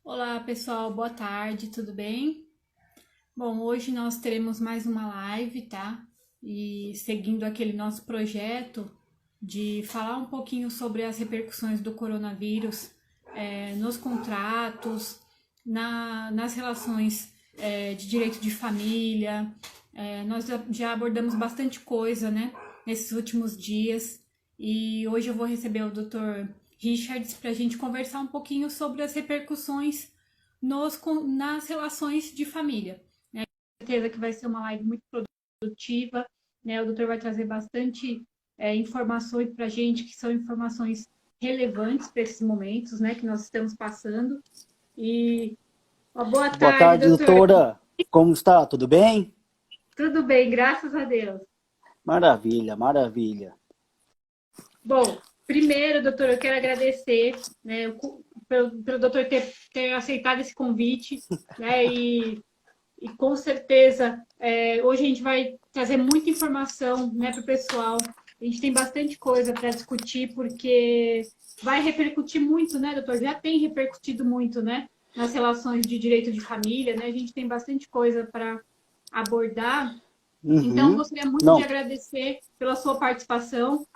Olá pessoal, boa tarde, tudo bem? Bom, hoje nós teremos mais uma live, tá? E seguindo aquele nosso projeto de falar um pouquinho sobre as repercussões do coronavírus nos contratos, nas relações de direito de família. Nós já abordamos bastante coisa, né? Nesses últimos dias. E hoje eu vou receber o Dr. Richards para a gente conversar um pouquinho sobre as repercussões nas relações de família. Com certeza que vai ser uma live muito produtiva, né? O doutor vai trazer bastante informações para a gente, que são informações relevantes para esses momentos, né, que nós estamos passando. E uma boa Boa tarde, tarde, doutor. doutora. Como está? Tudo bem? Tudo bem, graças a Deus. Maravilha, maravilha. Bom, primeiro, doutor, eu quero agradecer, né, pelo doutor ter aceitado esse convite, né, e com certeza hoje a gente vai trazer muita informação, né, para o pessoal. A gente tem bastante coisa para discutir, porque vai repercutir muito, né, doutor? Já tem repercutido muito, né, nas relações de direito de família, né? A gente tem bastante coisa para abordar. Então, Uhum. gostaria muito de Não, agradecer pela sua participação,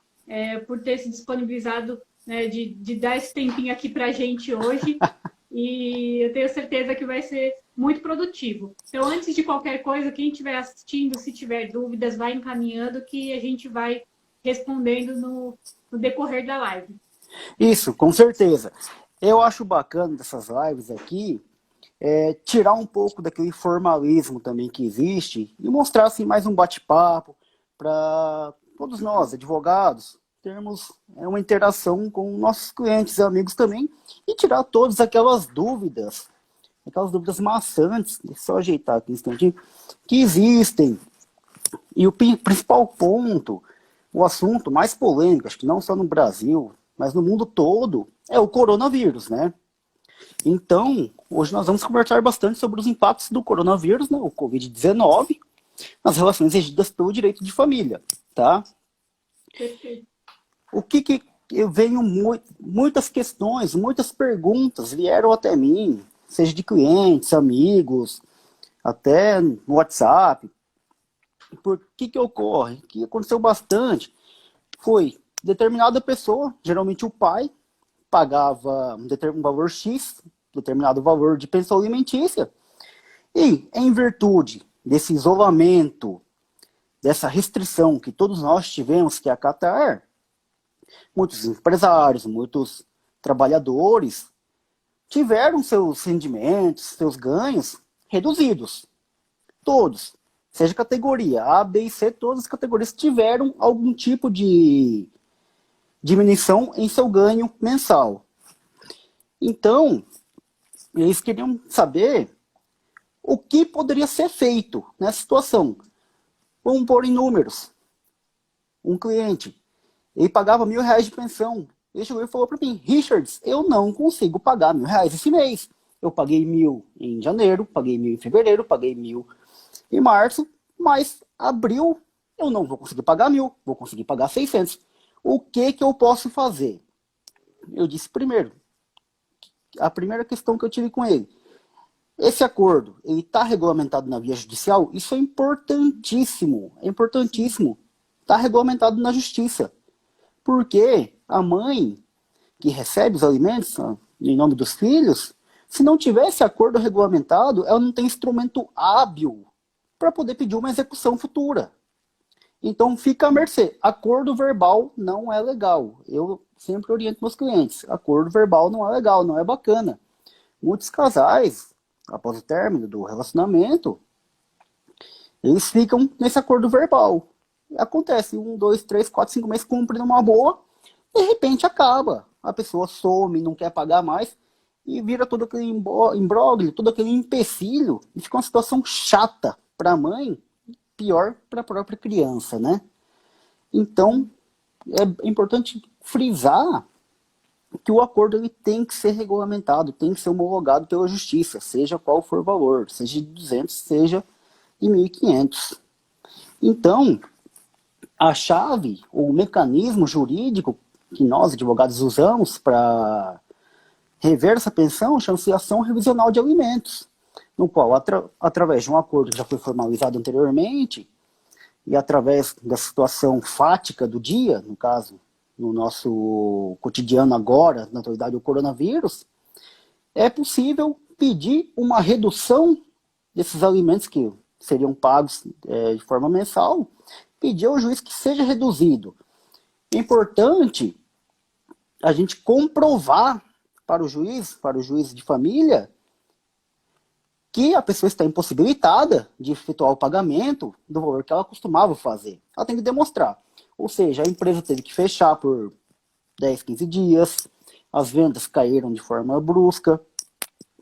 por ter se disponibilizado, né, de dar esse tempinho aqui para a gente hoje. E eu tenho certeza que vai ser muito produtivo. Então, antes de qualquer coisa, quem estiver assistindo, se tiver dúvidas, vai encaminhando que a gente vai respondendo no decorrer da live. isso, com certeza. Eu acho bacana dessas lives aqui tirar um pouco daquele formalismo também que existe e mostrar assim, mais um bate-papo para todos nós, advogados, termos uma interação com nossos clientes e amigos também e tirar todas aquelas dúvidas maçantes, deixa eu só ajeitar aqui um instantinho, que existem. E o principal ponto, o assunto mais polêmico, acho que não só no Brasil, mas no mundo todo, é o coronavírus, né? Então, hoje nós vamos conversar bastante sobre os impactos do coronavírus, né, o Covid-19, nas relações regidas pelo direito de família, tá? Perfeito. O que eu venho muitas questões, muitas perguntas vieram até mim, seja de clientes, amigos, até no WhatsApp. Por que ocorre? O que aconteceu bastante foi determinada pessoa, geralmente o pai, pagava um valor X, determinado valor de pensão alimentícia, e em virtude desse isolamento, dessa restrição que todos nós tivemos que acatar, muitos empresários, muitos trabalhadores tiveram seus rendimentos, seus ganhos reduzidos. Todos. Seja categoria A, B e C, todas as categorias tiveram algum tipo de diminuição em seu ganho mensal. Então, eles queriam saber o que poderia ser feito nessa situação. Vamos pôr em números. Um cliente, ele pagava R$ 1.000 de pensão. Ele chegou e falou para mim, Richards, eu não consigo pagar R$ 1.000 esse mês. Eu paguei 1.000 em janeiro, paguei 1.000 em fevereiro, paguei 1.000 em março, mas abril eu não vou conseguir pagar 1.000, vou conseguir pagar 600. O que eu posso fazer? Eu disse primeiro, a primeira questão que eu tive com ele, esse acordo, ele está regulamentado na via judicial? Isso é importantíssimo, é Sim. importantíssimo. Está regulamentado na justiça. Porque a mãe que recebe os alimentos em nome dos filhos, se não tiver esse acordo regulamentado, ela não tem instrumento hábil para poder pedir uma execução futura. Então fica à mercê. Acordo verbal não é legal. Eu sempre oriento meus clientes. Acordo verbal não é legal, não é bacana. Muitos casais, após o término do relacionamento, eles ficam nesse acordo verbal. Acontece, 1, 2, 3, 4, 5 meses cumprem uma boa, de repente acaba. A pessoa some, não quer pagar mais, e vira todo aquele imbróglio, todo aquele empecilho, e fica uma situação chata para a mãe, pior para a própria criança, né? Então, é importante frisar que o acordo ele tem que ser regulamentado, tem que ser homologado pela justiça, seja qual for o valor, seja de 200, seja de 1.500. Então, a chave, o mecanismo jurídico que nós, advogados, usamos para rever essa pensão chama-se ação revisional de alimentos, no qual, através de um acordo que já foi formalizado anteriormente, e através da situação fática do dia, no caso, no nosso cotidiano agora, na atualidade do coronavírus, é possível pedir uma redução desses alimentos que seriam pagos de forma mensal, pedir ao juiz que seja reduzido. É importante a gente comprovar para o juiz de família, que a pessoa está impossibilitada de efetuar o pagamento do valor que ela costumava fazer. Ela tem que demonstrar. Ou seja, a empresa teve que fechar por 10, 15 dias, as vendas caíram de forma brusca,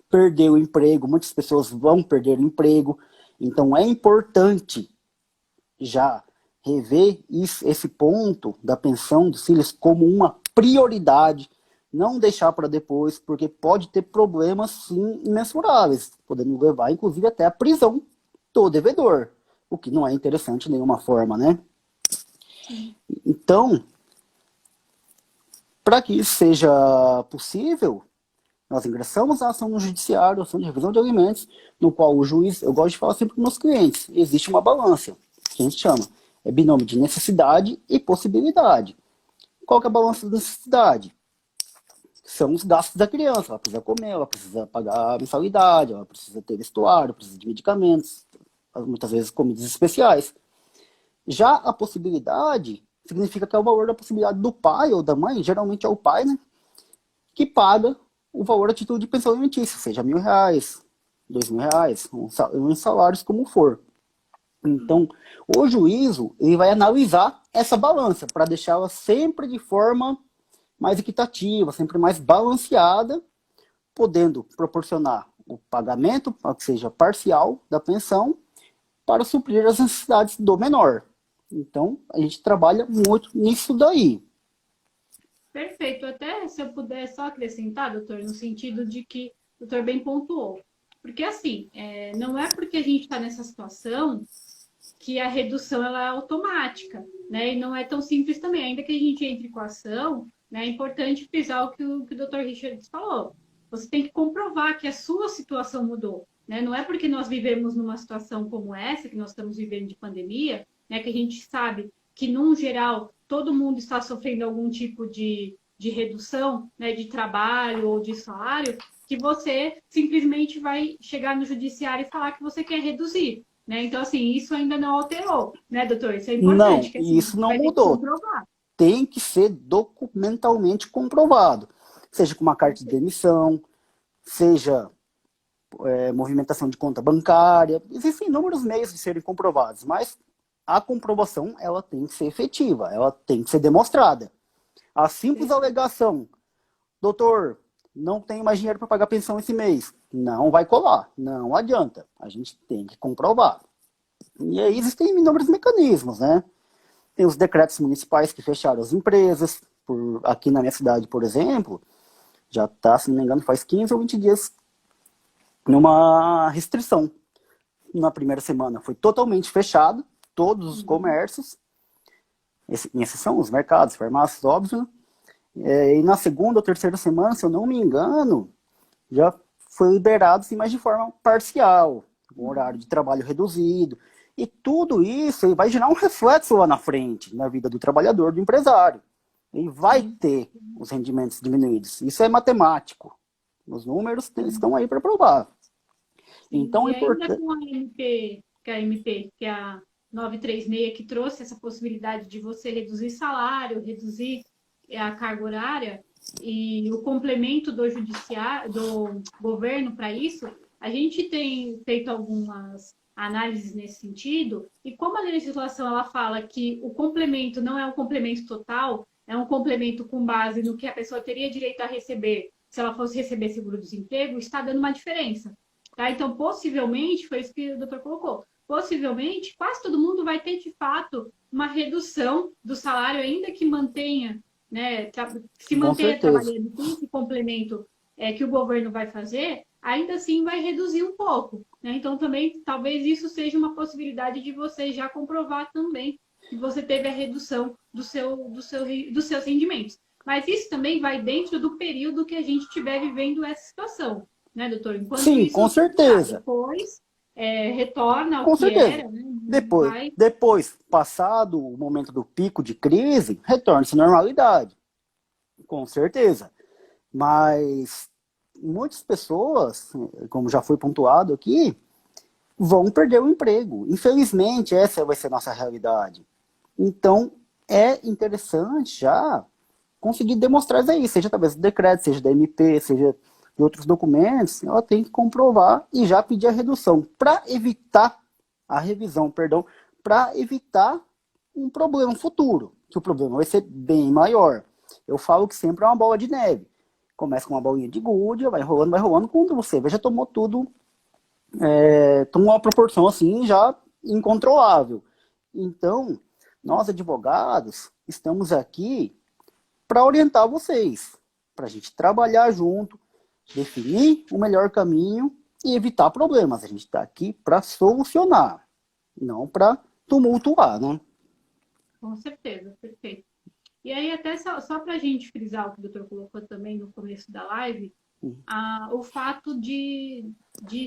perdeu o emprego, muitas pessoas vão perder o emprego. Então é importante já rever esse ponto da pensão dos filhos como uma prioridade, não deixar para depois, porque pode ter problemas, sim, imensuráveis, podendo levar, inclusive, até a prisão do devedor, o que não é interessante de nenhuma forma, né? Então, para que isso seja possível, nós ingressamos na ação no judiciário, ação de revisão de alimentos, no qual o juiz, eu gosto de falar sempre com meus clientes, existe uma balança, que a gente chama, é binômio de necessidade e possibilidade. Qual que é a balança da necessidade? São os gastos da criança. Ela precisa comer, ela precisa pagar a mensalidade, ela precisa ter vestuário, precisa de medicamentos, muitas vezes comidas especiais. Já a possibilidade significa que é o valor da possibilidade do pai ou da mãe, geralmente é o pai, né, que paga o valor a título de pensão alimentícia, seja R$1.000, R$2.000, uns salários como for. Então, o juízo ele vai analisar essa balança para deixá-la sempre de forma mais equitativa, sempre mais balanceada, podendo proporcionar o pagamento, que seja parcial, da pensão, para suprir as necessidades do menor. Então, a gente trabalha muito nisso daí. Perfeito. Até se eu puder só acrescentar, doutor, no sentido de que o doutor bem pontuou. Porque, assim, não é porque a gente está nessa situação que a redução ela é automática, né? E não é tão simples também. Ainda que a gente entre com a ação, né, é importante frisar o que o Dr. Richard falou. Você tem que comprovar que a sua situação mudou, né? Não é porque nós vivemos numa situação como essa, que nós estamos vivendo de pandemia, né, que a gente sabe que, num geral, todo mundo está sofrendo algum tipo de redução, né, de trabalho ou de salário, que você simplesmente vai chegar no judiciário e falar que você quer reduzir. Né? Então, assim, isso ainda não alterou, né, doutor? Isso é importante. Não, Que, assim, isso não vai ter que mudou. comprovar. Tem que ser documentalmente comprovado. Seja com uma carta de demissão, seja movimentação de conta bancária. Existem inúmeros meios de serem comprovados, mas a comprovação ela tem que ser efetiva, ela tem que ser demonstrada. A simples alegação, doutor, não tenho mais dinheiro para pagar pensão esse mês, não vai colar, não adianta. A gente tem que comprovar. E aí existem inúmeros mecanismos, né? Tem os decretos municipais que fecharam as empresas. Aqui na minha cidade, por exemplo, já está, se não me engano, faz 15 ou 20 dias numa restrição. Na primeira semana foi totalmente fechado, todos os comércios, em exceção os mercados, farmácias, óbvio. E na segunda ou terceira semana, se eu não me engano, já foi liberado, sim, mas de forma parcial, com horário de trabalho reduzido. E tudo isso vai gerar um reflexo lá na frente, na vida do trabalhador, do empresário. Ele vai ter os rendimentos diminuídos. Isso é matemático. Os números estão aí para provar. Então, e ainda com a MP, que é a 936, que trouxe essa possibilidade de você reduzir salário, reduzir a carga horária, e o complemento do judiciário, do governo para isso, a gente tem feito algumas análises nesse sentido, e como a legislação ela fala que o complemento não é um complemento total, é um complemento com base no que a pessoa teria direito a receber se ela fosse receber seguro-desemprego, está dando uma diferença. Tá? Então, possivelmente, foi isso que o doutor colocou, possivelmente, quase todo mundo vai ter, de fato, uma redução do salário, ainda que mantenha, né, se mantenha trabalhando com esse complemento que o governo vai fazer, ainda assim vai reduzir um pouco. Né? Então, também, talvez isso seja uma possibilidade de você já comprovar também que você teve a redução dos seus rendimentos. Mas isso também vai dentro do período que a gente estiver vivendo essa situação, né, doutor? Enquanto Sim, isso, com tá, certeza. depois retorna ao Com que certeza. era, né? Depois, Vai. depois, passado o momento do pico de crise, retorna-se à normalidade. Com certeza. Mas muitas pessoas, como já foi pontuado aqui, vão perder o emprego. Infelizmente, essa vai ser a nossa realidade. Então, é interessante já conseguir demonstrar isso aí, seja através do decreto, seja da MP, seja de outros documentos, ela tem que comprovar e já pedir a redução para evitar a revisão, perdão, para evitar um problema futuro, que o problema vai ser bem maior. Eu falo que sempre é uma bola de neve. Começa com uma bolinha de gude, vai rolando, quando você vê, já tomou tudo, tomou uma proporção assim já incontrolável. Então, nós advogados estamos aqui para orientar vocês, para a gente trabalhar junto, definir o melhor caminho e evitar problemas. A gente está aqui para solucionar, não para tumultuar, né? Com certeza, perfeito. E aí, até só para a gente frisar o que o doutor colocou também no começo da live, o fato de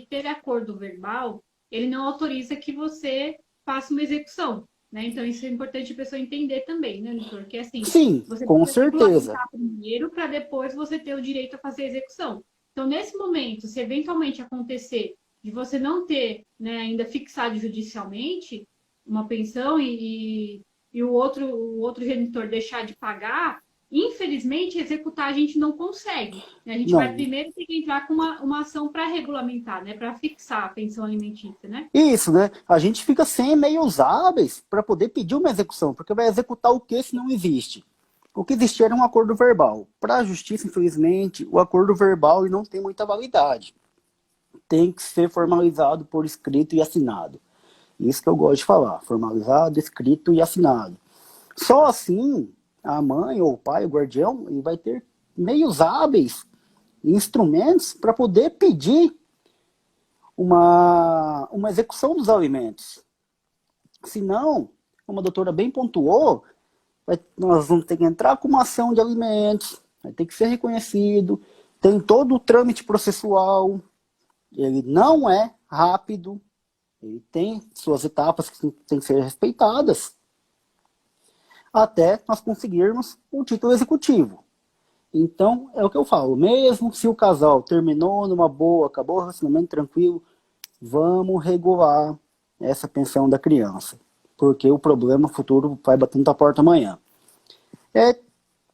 ter acordo verbal, ele não autoriza que você faça uma execução, né? Então, isso é importante a pessoa entender também, né, doutor? Que assim, Sim, você com precisa certeza. regulamentar primeiro para depois você ter o direito a fazer a execução. Então, nesse momento, se eventualmente acontecer de você não ter, né, ainda fixado judicialmente uma pensão e o outro genitor deixar de pagar, infelizmente, executar a gente não consegue. A gente vai Não. primeiro ter que entrar com uma ação para regulamentar, né? Para fixar a pensão alimentícia, né? Isso, né? A gente fica sem meios hábeis para poder pedir uma execução, porque vai executar o que se não existe? O que existia era um acordo verbal. Para a justiça, infelizmente, o acordo verbal não tem muita validade. Tem que ser formalizado por escrito e assinado. Isso que eu gosto de falar, formalizado, escrito e assinado. Só assim, a mãe ou o pai, o guardião, ele vai ter meios hábeis e instrumentos para poder pedir uma execução dos alimentos. Senão, como a doutora bem pontuou, nós vamos ter que entrar com uma ação de alimentos, vai ter que ser reconhecido, tem todo o trâmite processual, ele não é rápido, ele tem suas etapas que têm que ser respeitadas, até nós conseguirmos o título executivo. Então, é o que eu falo, mesmo se o casal terminou numa boa, acabou o relacionamento tranquilo, vamos regular essa pensão da criança, porque o problema futuro vai batendo na porta amanhã.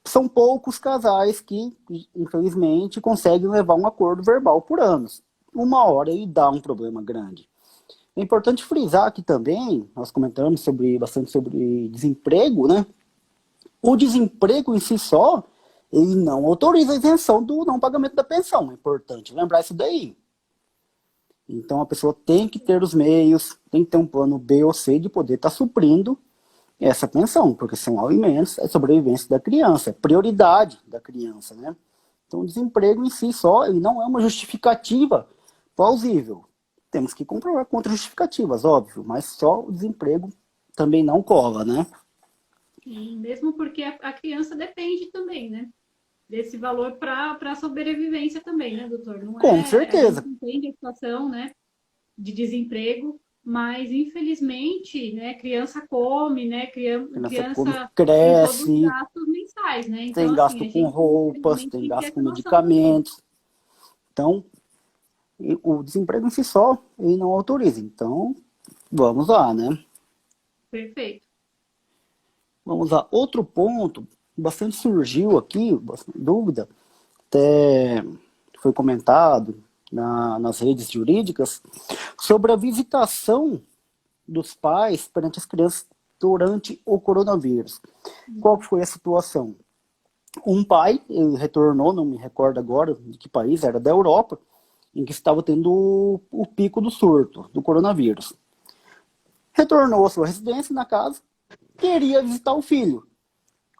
São poucos casais que, infelizmente, conseguem levar um acordo verbal por anos. Uma hora ele dá um problema grande. É importante frisar aqui também, nós comentamos bastante sobre desemprego, né? O desemprego em si só, ele não autoriza a isenção do não pagamento da pensão. É importante lembrar isso daí. Então a pessoa tem que ter os meios, tem que ter um plano B ou C de poder estar suprindo essa pensão, porque são alimentos, é sobrevivência da criança, é prioridade da criança, né? Então o desemprego em si só, ele não é uma justificativa plausível. Temos que comprovar contra justificativas, óbvio, mas só o desemprego também não cola, né? E mesmo porque a criança depende também, né? Desse valor para a sobrevivência também, né, doutor? Não Com é, a gente certeza. entende a situação, né, de desemprego, mas infelizmente, né, criança come, né, A criança come, criança tem todos os cresce, gastos mensais, né? Então, tem assim, gasto a com gente roupas, infelizmente tem tem que ter gasto com essa noção também. medicamentos. Então, o desemprego em si só, ele não autoriza. Então, vamos lá, né? Perfeito. Vamos lá. Outro ponto, bastante surgiu aqui, bastante dúvida, até foi comentado nas redes jurídicas, sobre a visitação dos pais perante as crianças durante o coronavírus. Qual foi a situação? Um pai, ele retornou, não me recordo agora de que país, era da Europa, em que estava tendo o pico do surto do coronavírus. Retornou à sua residência na casa, queria visitar o filho.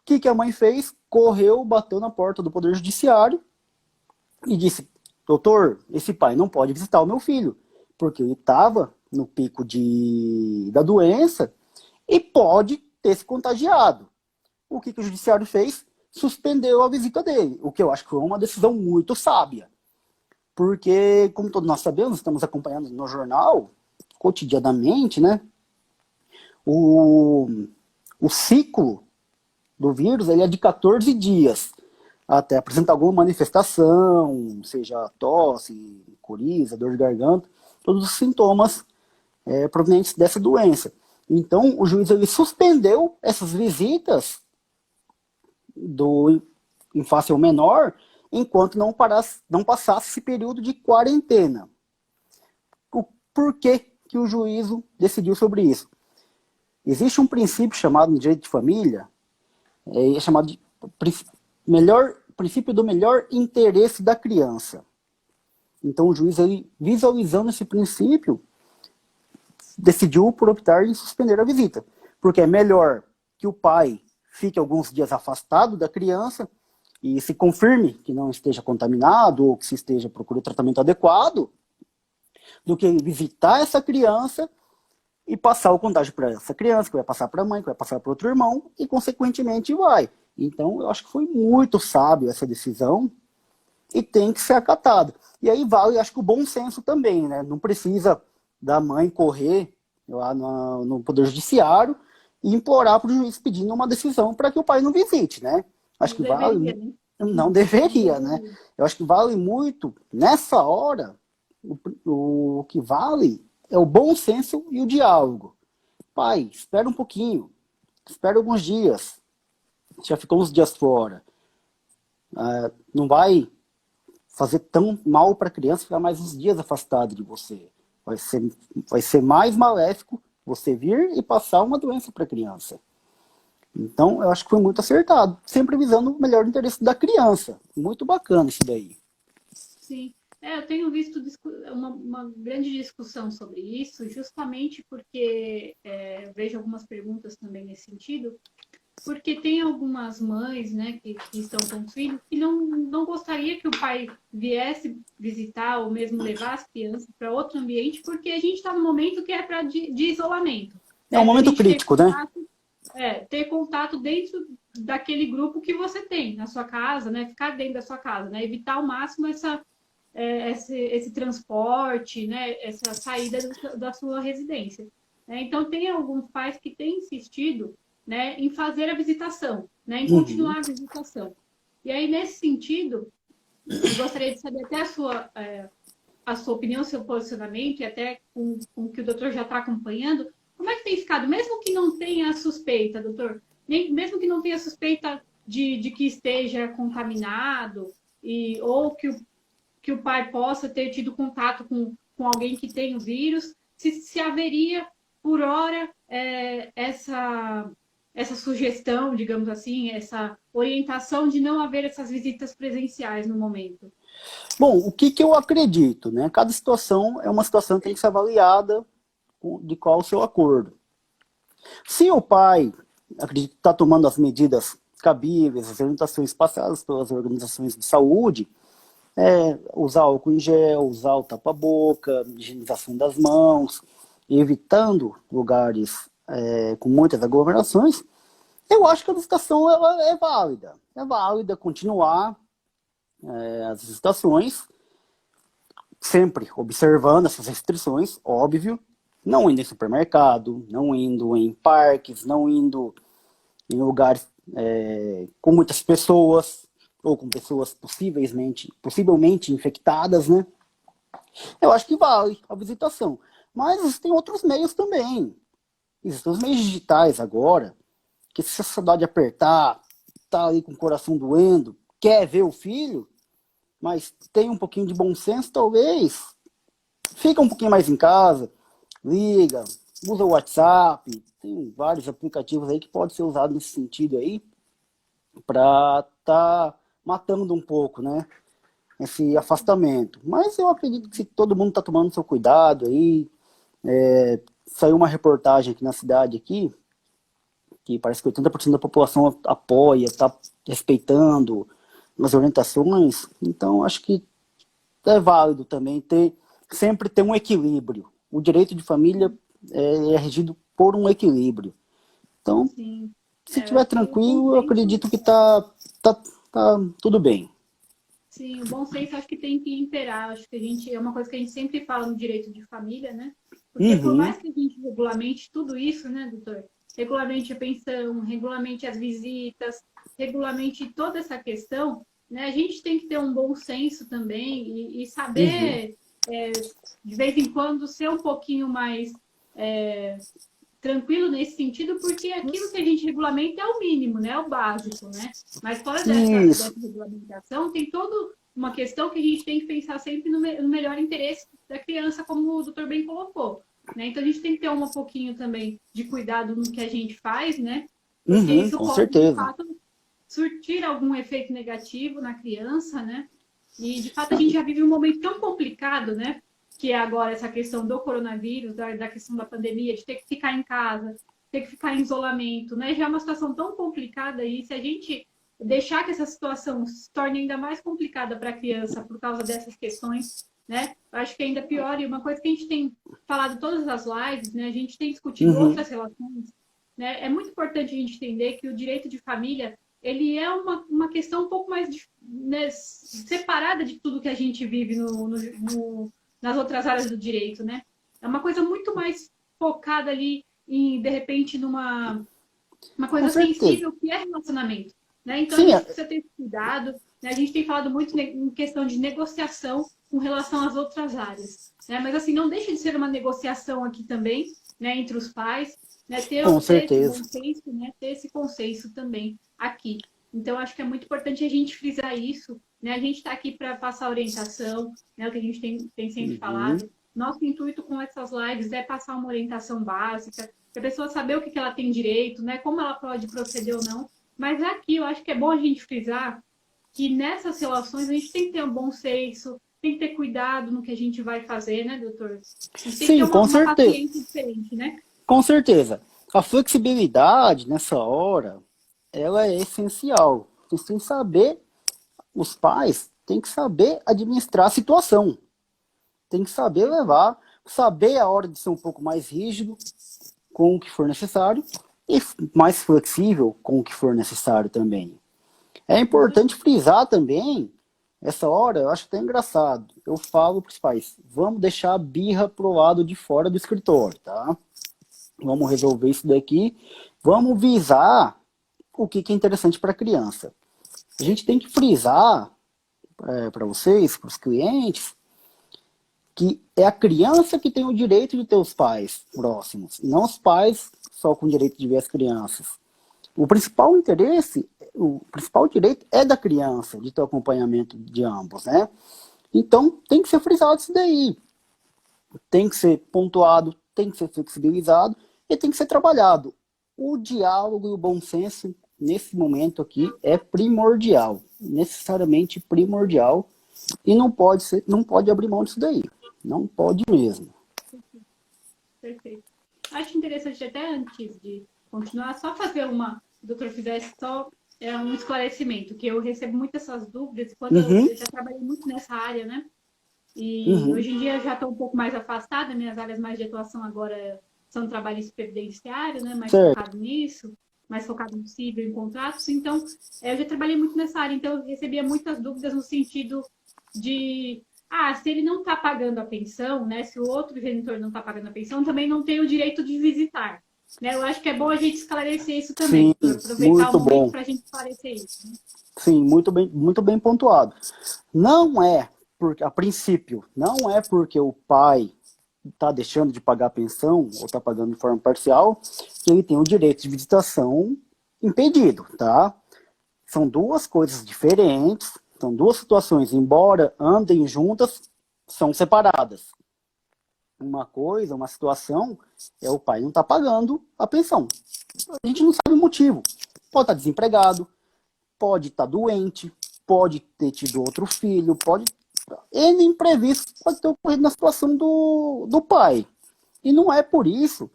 O que a mãe fez? Correu, bateu na porta do Poder Judiciário e disse: doutor, esse pai não pode visitar o meu filho, porque ele estava no pico da doença e pode ter se contagiado. O que o Judiciário fez? suspendeu a visita dele, o que eu acho que foi uma decisão muito sábia. Porque, como todos nós sabemos, estamos acompanhando no jornal, cotidianamente, né? O, o ciclo do vírus ele é de 14 dias, até apresentar alguma manifestação, seja tosse, coriza, dor de garganta, todos os sintomas provenientes dessa doença. Então, o juiz ele suspendeu essas visitas em face ao menor, enquanto não passasse esse período de quarentena. Por que o juízo decidiu sobre isso? Existe um princípio chamado no direito de família, chamado de princípio do melhor interesse da criança. Então o juiz, ele, visualizando esse princípio, decidiu por optar em suspender a visita. Porque é melhor que o pai fique alguns dias afastado da criança e se confirme que não esteja contaminado ou que se esteja procurando o tratamento adequado, do que visitar essa criança e passar o contágio para essa criança, que vai passar para a mãe, que vai passar para outro irmão, e consequentemente vai. Então, eu acho que foi muito sábio essa decisão e tem que ser acatado. E aí vale, acho que o bom senso também, né? Não precisa da mãe correr lá no Poder Judiciário e implorar para o juiz pedindo uma decisão para que o pai não visite, né? Acho que vale... Né? Não deveria, né? Eu acho que vale muito, nessa hora, o que vale é o bom senso e o diálogo. Pai, espera um pouquinho, espera alguns dias. Já ficou uns dias fora. Não vai fazer tão mal para a criança ficar mais uns dias afastado de você. Vai ser mais maléfico você vir e passar uma doença para a criança. Então, eu acho que foi muito acertado. Sempre visando o melhor interesse da criança. Muito bacana isso daí. Sim. Eu tenho visto uma grande discussão sobre isso, justamente porque vejo algumas perguntas também nesse sentido, porque tem algumas mães, né, que estão com filhos que não gostaria que o pai viesse visitar ou mesmo levar as crianças para outro ambiente, porque a gente está num momento que é de isolamento. É um momento crítico, né? Ter contato dentro daquele grupo que você tem na sua casa, né? Ficar dentro da sua casa, né? Evitar ao máximo esse transporte, né? Essa saída da sua residência. Então, tem alguns pais que têm insistido, né, em fazer a visitação, né, em continuar a visitação. E aí, nesse sentido, eu gostaria de saber até a sua opinião, seu posicionamento, e até com o que o doutor já está acompanhando, como é que tem ficado? Mesmo que não tenha suspeita, doutor, mesmo que não tenha suspeita de que esteja contaminado, ou que o pai possa ter tido contato com alguém que tem o vírus, se haveria, por hora, essa sugestão, digamos assim, essa orientação de não haver essas visitas presenciais no momento? Bom, o que eu acredito, né? Cada situação é uma situação que tem que ser avaliada de qual o seu acordo. Se o pai acredita que está tomando as medidas cabíveis, as orientações passadas pelas organizações de saúde, usar álcool em gel, usar o tapa-boca, higienização das mãos, evitando lugares com muitas aglomerações, eu acho que a visitação ela é válida. É válida continuar as visitações, sempre observando essas restrições, óbvio, não indo em supermercado, não indo em parques, não indo em lugares com muitas pessoas, ou com pessoas possivelmente infectadas, né? Eu acho que vale a visitação. Mas existem outros meios também. Existem os meios digitais agora, que se a sociedade apertar, tá ali com o coração doendo, quer ver o filho, mas tem um pouquinho de bom senso, talvez, fica um pouquinho mais em casa, liga, usa o WhatsApp, tem vários aplicativos aí que podem ser usados nesse sentido aí, para tá matando um pouco, né, esse afastamento. Mas eu acredito que se todo mundo tá tomando seu cuidado aí, saiu uma reportagem aqui na cidade aqui, que parece que 80% da população apoia, está respeitando as orientações, então acho que é válido também sempre ter um equilíbrio. O direito de família é regido por um equilíbrio. Então, Sim. Se Eu estiver acho que o bom tranquilo, eu senso, acredito que tá tudo bem. sim, o bom senso acho que tem que imperar. Acho que é uma coisa que a gente sempre fala no direito de família, né? Porque por Uhum, mais que a gente regulamente tudo isso, né, doutor? Regulamente a pensão, regulamente as visitas, regulamente toda essa questão, né? A gente tem que ter um bom senso também e uhum. saber, de vez em quando, ser um pouquinho mais tranquilo nesse sentido, porque aquilo que a gente regulamenta é o mínimo, né? É o básico, né? Mas fora Isso. dessa regulamentação, tem toda uma questão que a gente tem que pensar sempre no melhor interesse da criança, como o doutor bem colocou. Né? Então a gente tem que ter um pouquinho também de cuidado no que a gente faz, né? Porque Uhum, isso com pode, de certeza. fato, surtir algum efeito negativo na criança, né? E, de fato, a gente já vive um momento tão complicado, né? Que é agora essa questão do coronavírus, da questão da pandemia, de ter que ficar em casa, ter que ficar em isolamento, né? Já é uma situação tão complicada e se a gente deixar que essa situação se torne ainda mais complicada para a criança por causa dessas questões, né? Eu acho que é ainda pior. E uma coisa que a gente tem falado todas as lives, né? A gente tem discutido Uhum, outras relações, né? É muito importante a gente entender que o direito de família ele é uma questão um pouco mais, né, separada de tudo que a gente vive nas outras áreas do direito, né? É uma coisa muito mais focada ali em, de repente, uma com coisa certeza. sensível que é relacionamento, né? Então a Sim, gente precisa ter esse cuidado, né? A gente tem falado muito em questão de negociação com relação às outras áreas, né? Mas assim, não deixa de ser uma negociação aqui também, né, entre os pais, né, com ter esse certeza. bom senso, né, ter esse consenso também aqui. Então, acho que é muito importante a gente frisar isso, né? A gente está aqui para passar orientação, né, o que a gente tem sempre Uhum, falado. Nosso intuito com essas lives é passar uma orientação básica, para a pessoa saber o que ela tem direito, né, como ela pode proceder ou não. Mas aqui eu acho que é bom a gente frisar que nessas relações a gente tem que ter um bom senso, tem que ter cuidado no que a gente vai fazer, né, doutor? A gente tem que ter sim, com uma certeza. paciência diferente, né? Com certeza. A flexibilidade nessa hora, ela é essencial. Você tem que saber, os pais têm que saber administrar a situação. Tem que saber levar, saber a hora de ser um pouco mais rígido com o que for necessário e mais flexível com o que for necessário também. É Com certeza. importante frisar também, essa hora, eu acho até engraçado. Eu falo para os pais, vamos deixar a birra pro lado de fora do escritório, tá? Vamos resolver isso daqui. Vamos visar o que é interessante para a criança. A gente tem que frisar para vocês, para os clientes, que é a criança que tem o direito de ter os pais próximos, e não os pais só com o direito de ver as crianças. O principal interesse, o principal direito é da criança, de ter o acompanhamento de ambos, né? Então, tem que ser frisado isso daí. Tem que ser pontuado, tem que ser flexibilizado e tem que ser trabalhado. O diálogo e o bom senso, nesse momento aqui, é primordial. Necessariamente primordial. E não pode abrir mão disso daí. Não pode mesmo. Perfeito. Acho interessante, até antes de continuar, só fazer o doutor fizesse só um esclarecimento, que eu recebo muitas essas dúvidas, quando Uhum, eu já trabalhei muito nessa área, né? E uhum, hoje em dia eu já estou um pouco mais afastada, minhas áreas mais de atuação agora são trabalhista previdenciário, né? Mais certo. focado nisso, mais focado no civil, em contratos. Então, eu já trabalhei muito nessa área, então eu recebia muitas dúvidas no sentido de se ele não está pagando a pensão, né? Se o outro genitor não está pagando a pensão, também não tem o direito de visitar. Né? Eu acho que é bom a gente esclarecer isso Sim, também, aproveitar o muito momento bom. para a gente esclarecer isso. Né? Sim, muito bem pontuado. Não é, porque, a princípio, não é porque o pai está deixando de pagar a pensão ou está pagando de forma parcial que ele tem o direito de visitação impedido, tá? São duas coisas diferentes, são duas situações, embora andem juntas, são separadas. Uma coisa, uma situação, é o pai não está pagando a pensão. A gente não sabe o motivo. Pode estar desempregado, pode estar doente, pode ter tido outro filho, pode. N imprevisto pode ter ocorrido na situação do pai. E não é por isso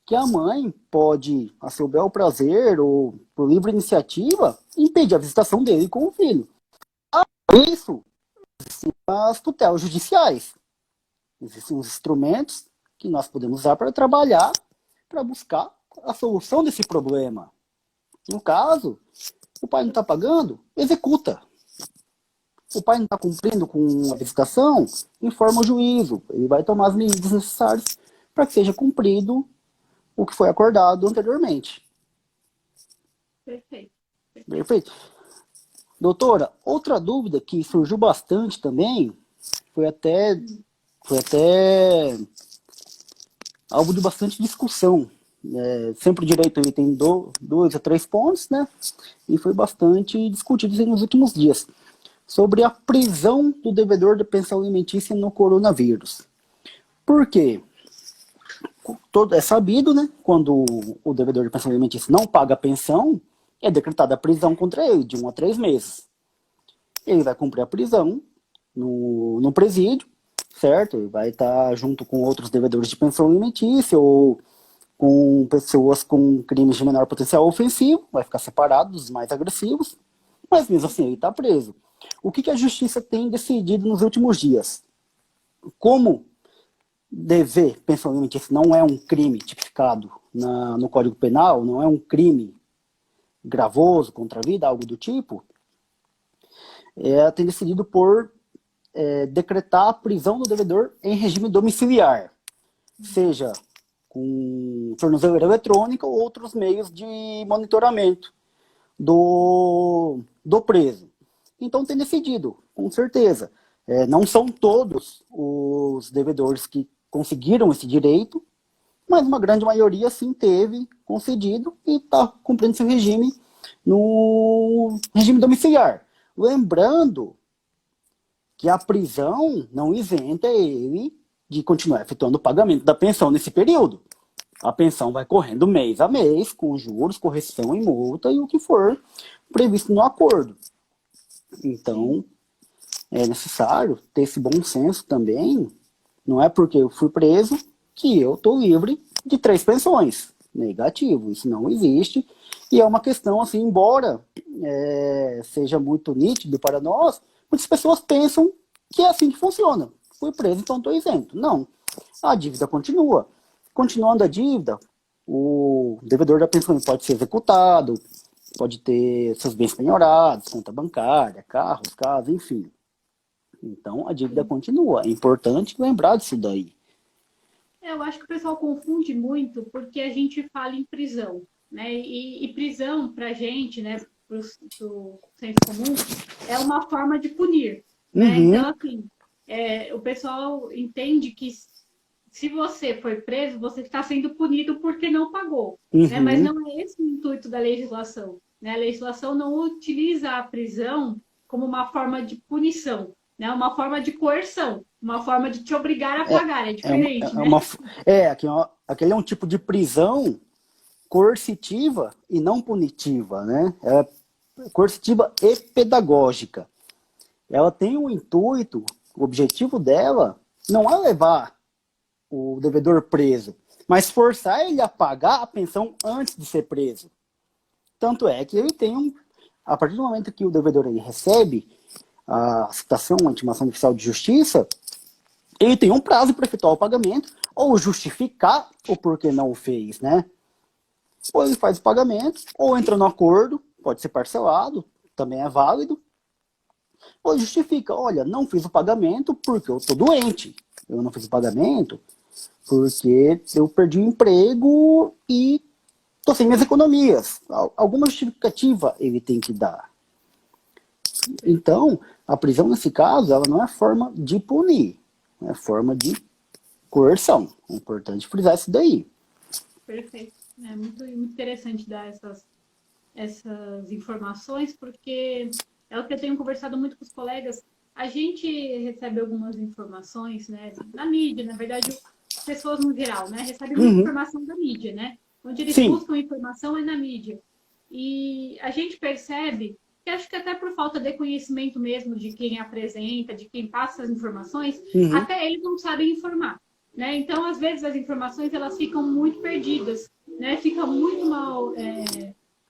que a mãe pode, a seu bel prazer ou por livre iniciativa, impedir a visitação dele com o filho. Por isso, existem as tutelas judiciais. Existem os instrumentos que nós podemos usar para trabalhar, para buscar a solução desse problema. No caso, o pai não está pagando, executa. O pai não está cumprindo com a licitação, informa o juízo. Ele vai tomar as medidas necessárias para que seja cumprido o que foi acordado anteriormente. Perfeito. Perfeito. Doutora, outra dúvida que surgiu bastante também, foi até, foi até alvo de bastante discussão. Sempre o direito ele tem 2 a 3 pontos, né? E foi bastante discutido nos últimos dias. Sobre a prisão do devedor de pensão alimentícia no coronavírus. Por quê? É sabido, né? Quando o devedor de pensão alimentícia não paga a pensão, é decretada a prisão contra ele, de 1 a 3 meses. Ele vai cumprir a prisão no presídio, certo? Ele vai estar junto com outros devedores de pensão alimentícia ou com pessoas com crimes de menor potencial ofensivo, vai ficar separado dos mais agressivos, mas mesmo assim ele está preso. O que a justiça tem decidido nos últimos dias? Como dever pensão alimentícia não é um crime tipificado no Código Penal, não é um crime gravoso contra a vida, algo do tipo, tem decidido por decretar a prisão do devedor em regime domiciliar, seja com tornozeleira eletrônica ou outros meios de monitoramento do preso. Então tem decidido, com certeza. Não são todos os devedores que conseguiram esse direito, mas uma grande maioria sim teve concedido e está cumprindo seu regime no regime domiciliar. Lembrando que a prisão não isenta ele de continuar efetuando o pagamento da pensão nesse período. A pensão vai correndo mês a mês, com juros, correção e multa e o que for previsto no acordo. Então, é necessário ter esse bom senso também. Não é porque eu fui preso que eu estou livre de 3 pensões. Negativo, isso não existe. E é uma questão, assim, embora seja muito nítido para nós, muitas pessoas pensam que é assim que funciona. Fui preso, então estou isento. Não. A dívida continua. Continuando a dívida, o devedor da pensão pode ser executado, pode ter seus bens penhorados, conta bancária, carros, casa, enfim. Então, a dívida continua. É importante lembrar disso daí. Eu acho que o pessoal confunde muito porque a gente fala em prisão, né? E prisão, para a gente, né, para o senso comum, é uma forma de punir, né? Uhum. Então, assim, o pessoal entende que se você foi preso, você está sendo punido porque não pagou, né? Mas não é esse o intuito da legislação, né? A legislação não utiliza a prisão como uma forma de punição, né? Uma forma de coerção, uma forma de te obrigar a pagar, é diferente, né? Aquele é um tipo de prisão coercitiva e não punitiva, né? Coercitiva e pedagógica. Ela tem um intuito, o objetivo dela não é levar o devedor preso, mas forçar ele a pagar a pensão antes de ser preso. Tanto é que ele tem a partir do momento que o devedor ele recebe a citação, a intimação do oficial de justiça, ele tem um prazo para efetuar o pagamento ou justificar o porquê não o fez, né? Ou ele faz o pagamento, ou entra no acordo, pode ser parcelado, também é válido, ou justifica, olha, não fiz o pagamento porque eu estou doente, eu não fiz o pagamento porque eu perdi o emprego e estou sem minhas economias. Alguma justificativa ele tem que dar. Então, a prisão, nesse caso, ela não é forma de punir, é forma de coerção. É importante frisar isso daí. Perfeito. É muito interessante dar essas informações, porque é o que eu tenho conversado muito com os colegas. A gente recebe algumas informações, né, na mídia, na verdade, pessoas no geral, né, recebem muita informação da mídia, né? Onde eles buscam informação é na mídia. E a gente percebe que acho que até por falta de conhecimento mesmo de quem apresenta, de quem passa as informações, até eles não sabem informar, né? Então, às vezes, as informações elas ficam muito perdidas, né? Ficam muito mal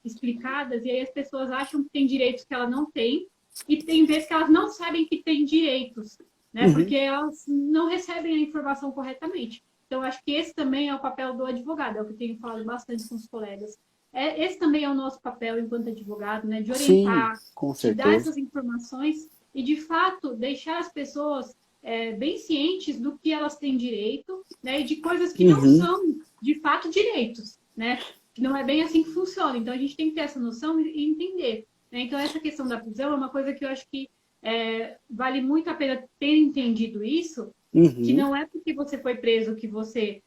explicadas e aí as pessoas acham que tem direitos que ela não tem e tem vezes que elas não sabem que tem direitos, né? Porque elas não recebem a informação corretamente. Então, acho que esse também é o papel do advogado, é o que eu tenho falado bastante com os colegas. esse também é o nosso papel enquanto advogado, né? De Sim, orientar, com de dar certeza. essas informações e, de fato, deixar as pessoas bem cientes do que elas têm direito, né? E de coisas que não Uhum. são, de fato, direitos, né? Que não é bem assim que funciona. Então, a gente tem que ter essa noção e entender, né? Então, essa questão da prisão é uma coisa que eu acho que vale muito a pena ter entendido isso, que Uhum. não é porque você foi preso que você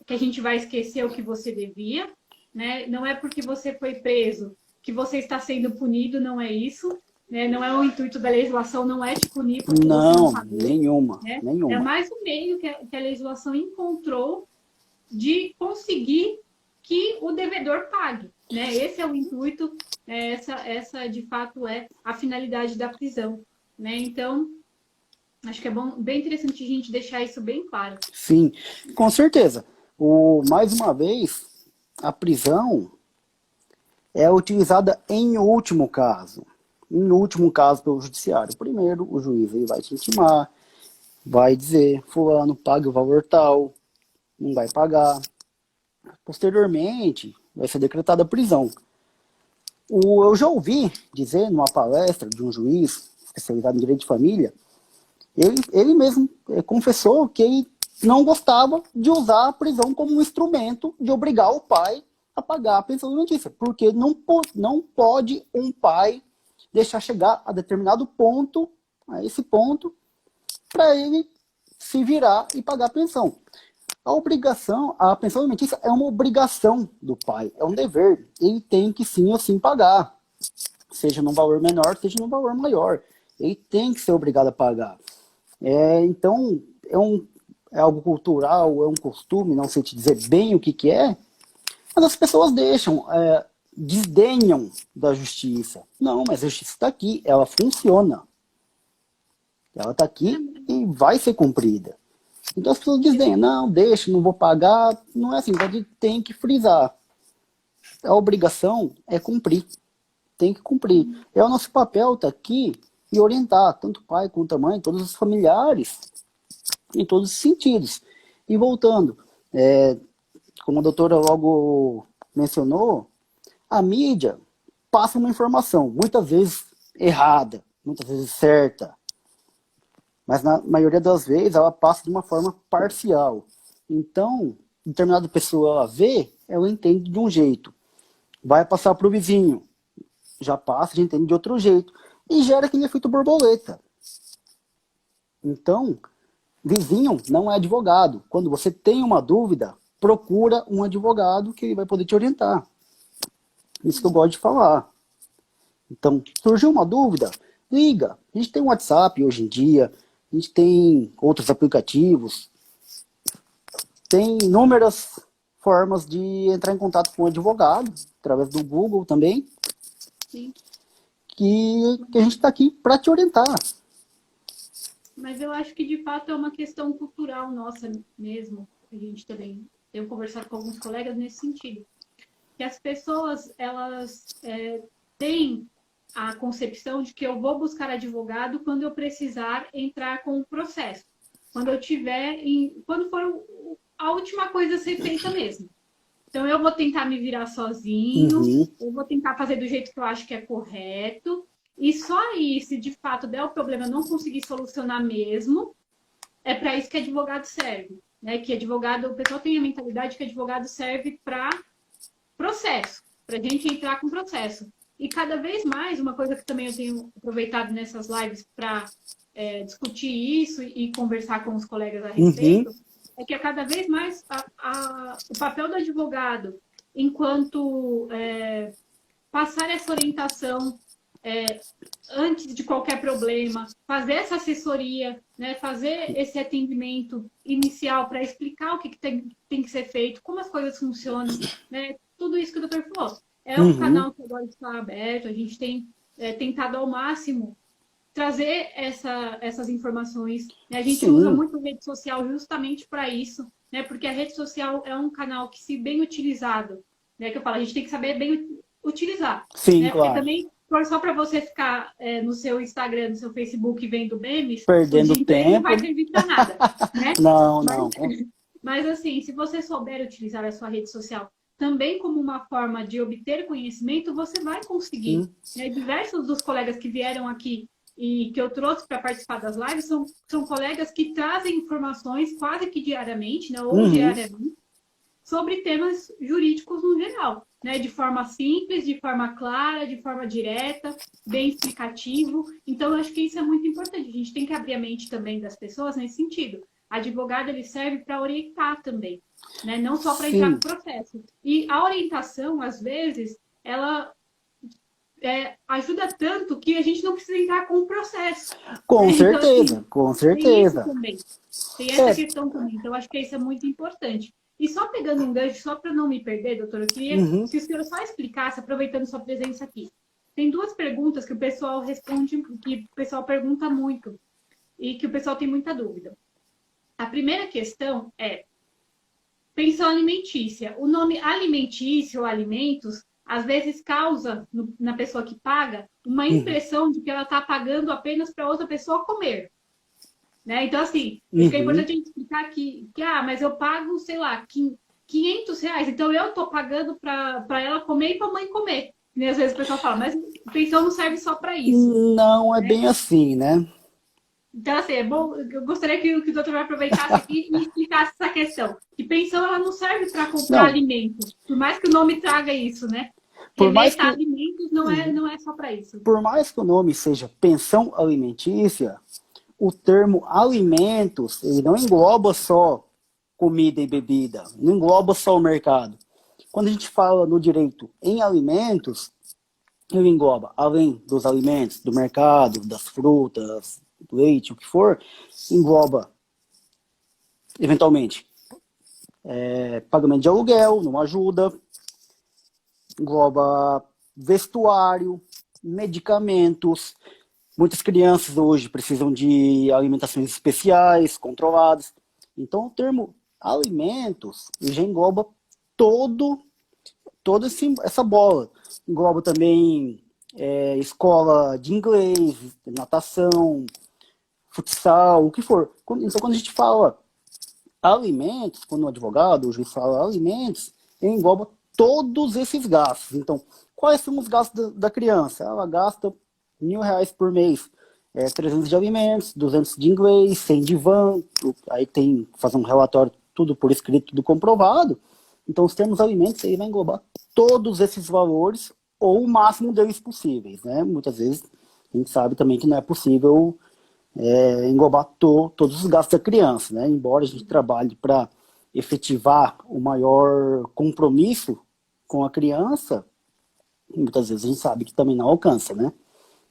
que a gente vai esquecer o que você devia, né? Não é porque você foi preso que você está sendo punido, não é isso, né? Não é o intuito da legislação, não é te punir porque você não Não, pagou, nenhuma, né? É nenhuma. mais um meio que a legislação encontrou de conseguir que o devedor pague, né? Esse é o intuito, essa de fato é a finalidade da prisão, né? Então, acho que é bom, bem interessante a gente deixar isso bem claro. Sim, com certeza. Mais uma vez, a prisão é utilizada em último caso. Em último caso pelo judiciário. Primeiro, o juiz aí vai te intimar, vai dizer, fulano, pague o valor tal, não vai pagar. Posteriormente, vai ser decretada a prisão. Eu já ouvi dizer numa palestra de um juiz especializado em direito de família, ele mesmo confessou que ele não gostava de usar a prisão como um instrumento de obrigar o pai a pagar a pensão alimentícia, porque não pode um pai deixar chegar a determinado ponto, a esse ponto, para ele se virar e pagar a pensão. A pensão alimentícia é uma obrigação do pai, é um dever. Ele tem que sim ou sim pagar, seja num valor menor, seja num valor maior. Ele tem que ser obrigado a pagar. Então, é algo cultural, é um costume, não sei te dizer bem o que é, mas as pessoas desdenham da justiça. Não, mas a justiça está aqui, ela funciona. Ela está aqui e vai ser cumprida. Então as pessoas dizem, não, deixa, não vou pagar. Não é assim, a gente tem que frisar. A obrigação é cumprir. Tem que cumprir. É o nosso papel estar aqui e orientar, tanto o pai quanto a mãe, todos os familiares, em todos os sentidos. E voltando, como a doutora logo mencionou, a mídia passa uma informação, muitas vezes errada, muitas vezes certa, mas na maioria das vezes ela passa de uma forma parcial. Então, determinada pessoa ela vê, ela entende de um jeito. Vai passar para o vizinho, já passa, já entende de outro jeito. E gera aquele efeito borboleta. Então, vizinho não é advogado. Quando você tem uma dúvida, procura um advogado que ele vai poder te orientar. Isso que eu gosto de falar. Então, surgiu uma dúvida, liga. A gente tem um WhatsApp hoje em dia, a gente tem outros aplicativos, tem inúmeras formas de entrar em contato com o advogado, através do Google também, Sim. que a gente está aqui para te orientar. Mas eu acho que de fato é uma questão cultural nossa mesmo. A gente também tem conversado com alguns colegas nesse sentido. Que as pessoas, elas têm a concepção de que eu vou buscar advogado quando eu precisar entrar com o processo. Quando eu tiver, quando for a última coisa a ser feita mesmo. Então, eu vou tentar me virar sozinho, eu vou tentar fazer do jeito que eu acho que é correto, e só aí, se de fato der o problema, eu não conseguir solucionar mesmo, é para isso que advogado serve. Né? Que advogado, o pessoal tem a mentalidade que advogado serve para processo, para a gente entrar com processo. E cada vez mais, uma coisa que também eu tenho aproveitado nessas lives para discutir isso e conversar com os colegas a respeito, é que cada vez mais o papel do advogado, enquanto passar essa orientação antes de qualquer problema, fazer essa assessoria, né, fazer esse atendimento inicial para explicar o que tem que ser feito, como as coisas funcionam, né, tudo isso que o doutor falou. É um canal que agora está aberto, a gente tem tentado ao máximo trazer essas informações. Né? A gente usa muito a rede social justamente para isso, né? Porque a rede social é um canal que, se bem utilizado, né? Que eu falo, a gente tem que saber bem utilizar. Sim, Né? Porque claro. também, só para você ficar no seu Instagram, no seu Facebook vendo memes, Perdendo o dia inteiro não tempo. vai servir para nada. Né? Não, não. Mas assim, se você souber utilizar a sua rede social também como uma forma de obter conhecimento, você vai conseguir. Sim. Né? Diversos dos colegas que vieram aqui e que eu trouxe para participar das lives são colegas que trazem informações quase que diariamente, né, ou Uhum. diariamente, sobre temas jurídicos no geral, né, de forma simples, de forma clara, de forma direta, bem explicativo. Então, eu acho que isso é muito importante. A gente tem que abrir a mente também das pessoas nesse sentido. Advogado, ele serve para orientar também, né, não só para entrar Sim, no processo. E a orientação, às vezes, ela ajuda tanto que a gente não precisa entrar com o processo. com Né? Então, assim, certeza, com tem isso certeza. também. Tem essa É, questão também. Então, acho que isso é muito importante. E só pegando um gancho, só para não me perder, doutora, eu queria uhum, que o senhor só explicasse, aproveitando sua presença aqui. Tem duas perguntas que o pessoal responde, que o pessoal pergunta muito e que o pessoal tem muita dúvida. A primeira questão é pensão alimentícia. O nome alimentício ou alimentos, às vezes causa na pessoa que paga uma uhum, impressão de que ela está pagando apenas para outra pessoa comer. Né? Então, assim, acho que é uhum. importante a gente explicar mas eu pago, sei lá, R$ 500, então eu estou pagando para ela comer e para a mãe comer. E às vezes o pessoal fala, mas pensão não serve só para isso. Não é Né? bem assim, né? Então, assim, é bom, eu gostaria que o doutor aproveitasse aqui e explicasse essa questão. Que pensão ela não serve para comprar Não, alimento, por mais que o nome traga isso, né? por mais Remeta a que, alimentos não é só para isso. por mais que o nome seja pensão alimentícia, o termo alimentos, ele não engloba só comida e bebida, não engloba só o mercado. Quando a gente fala no direito em alimentos, ele engloba, além dos alimentos, do mercado, das frutas, do leite, o que for, engloba, eventualmente, pagamento de aluguel, não ajuda, engloba vestuário, medicamentos. Muitas crianças hoje precisam de alimentações especiais, controladas. Então, o termo alimentos já engloba todo, essa bola. Engloba também escola de inglês, natação, futsal, o que for. Então, quando a gente fala alimentos, quando o advogado, o juiz fala alimentos, ele engloba todos esses gastos. Então, quais são os gastos da criança? Ela gasta R$ 1.000 por mês. 300 de alimentos, 200 de inglês, 100 de van, aí tem que fazer um relatório, tudo por escrito, tudo comprovado. Então, os termos alimentos aí vai englobar todos esses valores ou o máximo deles possíveis, né? Muitas vezes a gente sabe também que não é possível englobar todos os gastos da criança, né? Embora a gente trabalhe para efetivar o maior compromisso com a criança, muitas vezes a gente sabe que também não alcança, né?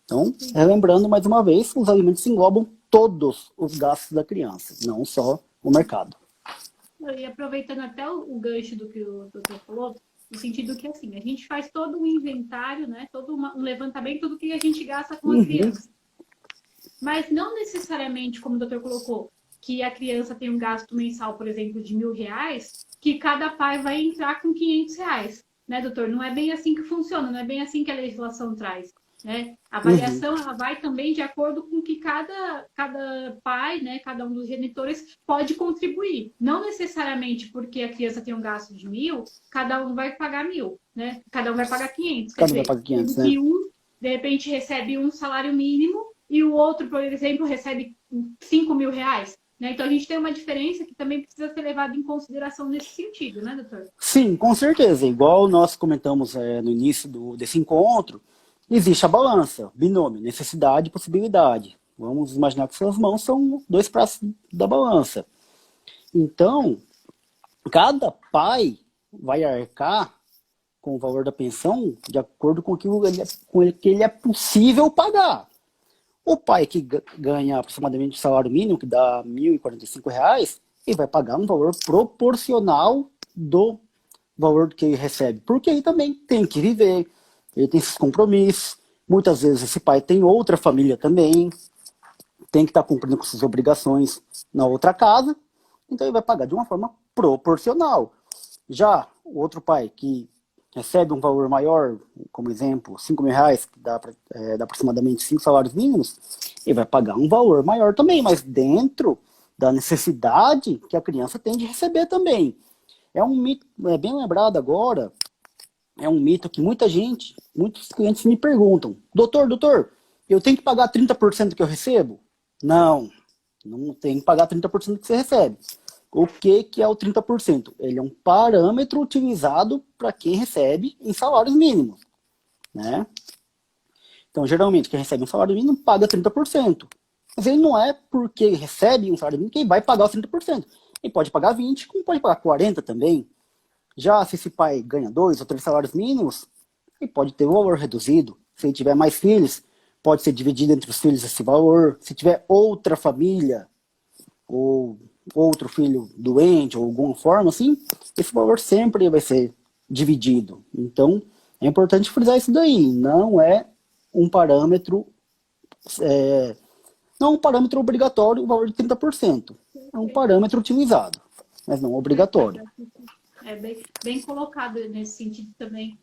Então, relembrando mais uma vez, os alimentos englobam todos os gastos da criança, não só o mercado. E aproveitando até o gancho do que o doutor falou, no sentido que, assim, a gente faz todo um inventário, né? Todo um levantamento do que a gente gasta com a criança. Mas não necessariamente, como o doutor colocou, que a criança tem um gasto mensal, por exemplo, de R$ 1.000, que cada pai vai entrar com R$ 500, né, doutor? Não é bem assim que funciona, não é bem assim que a legislação traz. Né? A avaliação ela vai também de acordo com que cada pai, né, cada um dos genitores pode contribuir. Não necessariamente porque a criança tem um gasto de 1.000, cada um vai pagar 1.000, né? Cada um vai pagar 500. Quer Cada um vai dizer, pagar 500, né? que um, de repente, recebe um salário mínimo e o outro, por exemplo, recebe R$ 5.000. Né? Então, a gente tem uma diferença que também precisa ser levada em consideração nesse sentido, né, doutor? Sim, com certeza. Igual nós comentamos no início desse encontro, existe a balança, binômio, necessidade e possibilidade. Vamos imaginar que suas mãos são dois pratos da balança. Então, cada pai vai arcar com o valor da pensão de acordo com aquilo que ele é possível pagar. O pai que ganha aproximadamente o salário mínimo, que dá R$ 1.045, ele vai pagar um valor proporcional do valor que ele recebe. Porque ele também tem que viver, ele tem esses compromissos. Muitas vezes esse pai tem outra família também, tem que estar cumprindo com suas obrigações na outra casa, então ele vai pagar de uma forma proporcional. Já o outro pai que recebe um valor maior, como exemplo, R$ 5.000, que dá aproximadamente 5 salários mínimos, ele vai pagar um valor maior também, mas dentro da necessidade que a criança tem de receber também. É um mito, é bem lembrado agora, é um mito que muitos clientes me perguntam, doutor, eu tenho que pagar 30% do que eu recebo? Não, não tem que pagar 30% do que você recebe. O que é o 30%? Ele é um parâmetro utilizado para quem recebe em salários mínimos, né? Então, geralmente, quem recebe um salário mínimo paga 30%. Mas ele não é porque recebe um salário mínimo que ele vai pagar os 30%. Ele pode pagar 20%, como pode pagar 40% também. Já se esse pai ganha 2 ou 3 salários mínimos, ele pode ter o valor reduzido. Se ele tiver mais filhos, pode ser dividido entre os filhos esse valor. Se tiver outra família, ou outro filho doente, ou alguma forma assim, esse valor sempre vai ser dividido. Então, é importante frisar isso daí. Não é um parâmetro, não é um parâmetro obrigatório o valor de 30%. É um parâmetro utilizado, mas não obrigatório. É bem colocado nesse sentido também,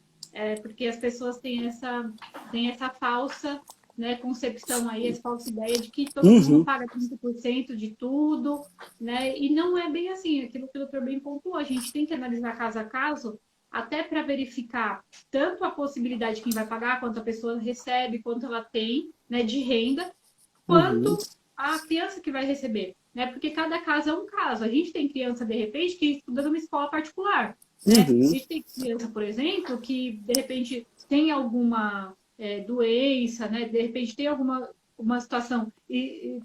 porque as pessoas têm essa falsa, né, concepção aí, essa falsa ideia de que todo mundo paga 30% de tudo, né? E não é bem assim, aquilo que o doutor bem pontuou, a gente tem que analisar caso a caso, até para verificar tanto a possibilidade de quem vai pagar, quanto a pessoa recebe, quanto ela tem, né, de renda, quanto a criança que vai receber, né? Porque cada caso é um caso. A gente tem criança, de repente, que estuda numa escola particular, né? A gente tem criança, por exemplo, que, de repente, tem alguma doença, né? De repente, tem uma situação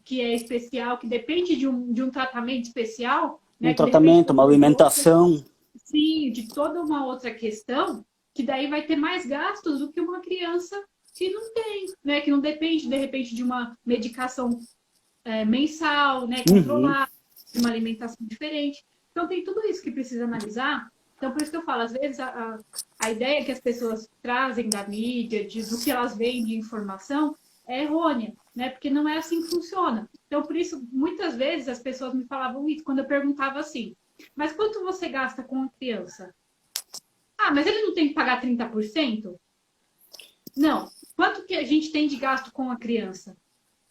que é especial, que depende de um tratamento especial, né? Um Que, de repente, tratamento, uma alimentação. sim, de toda uma outra questão, que daí vai ter mais gastos do que uma criança que não tem, né? Que não depende, de repente, de uma medicação mensal, né? Controlada, de uma alimentação diferente. Então, tem tudo isso que precisa analisar. Então, por isso que eu falo, às vezes, a ideia que as pessoas trazem da mídia, do que elas veem de informação, é errônea, né? Porque não é assim que funciona. Então, por isso, muitas vezes, as pessoas me falavam isso quando eu perguntava assim, mas quanto você gasta com a criança? Ah, mas ele não tem que pagar 30%? Não. Quanto que a gente tem de gasto com a criança?